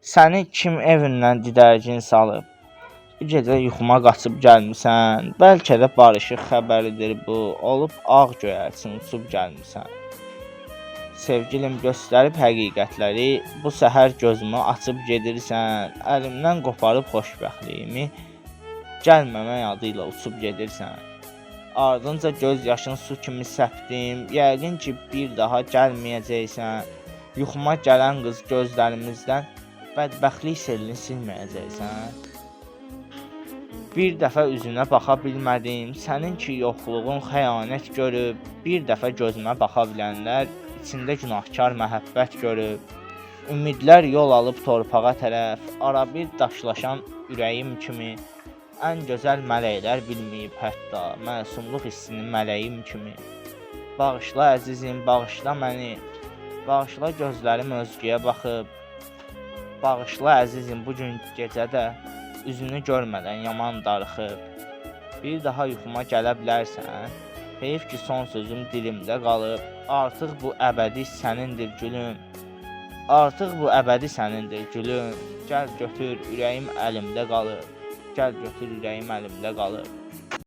Səni kim evindən didərgin salıb? Bu gecə yuxuma qaçıb gəlmisən. Bəlkə də barışıq xəbəridir bu. Olub ağ göyərçin uçub gəlmisən. Sevgilim göstərib həqiqətləri, bu səhər gözümü açıb gedirsən. Əlimdən qoparıb xoşbəxtliyimi, gəlməmək adı ilə uçub gedirsən. Ardınca göz yaşın su kimi səpdim. Yəqin ki bir daha gəlməyəcəksən. Yuxuma gələn qız gözlərimizdən bədbəxtlik selini silməyəcəksən. Bir dəfə üzünə baxa bilmədim. Sənin ki yoxluğun xəyanət görüb. Bir dəfə gözümə baxa bilənlər içində günahkar məhəbbət görüb. Ümidlər yol alıb torpağa tərəf, ara bir daşlaşan ürəyim kimi. Ən gözəl mələklər bilməyib hətta məsumluq hissini mələyim kimi. Bağışla əzizim, bağışla məni. Bağışla gözlərim özgəyə baxıb. Bağışla əzizim, bu gün gecədə üzünü görmədən yaman darıxıb. Bir daha yuxuma gələ bilərsən? Heyf ki son sözüm dilimdə qalıb. Artıq bu əbədi sənindir gülüm. Artıq bu əbədi sənindir gülüm. Gəl götür, ürəyim əlimdə qalıb. Gəl götür, ürəyim əlimdə qalıb.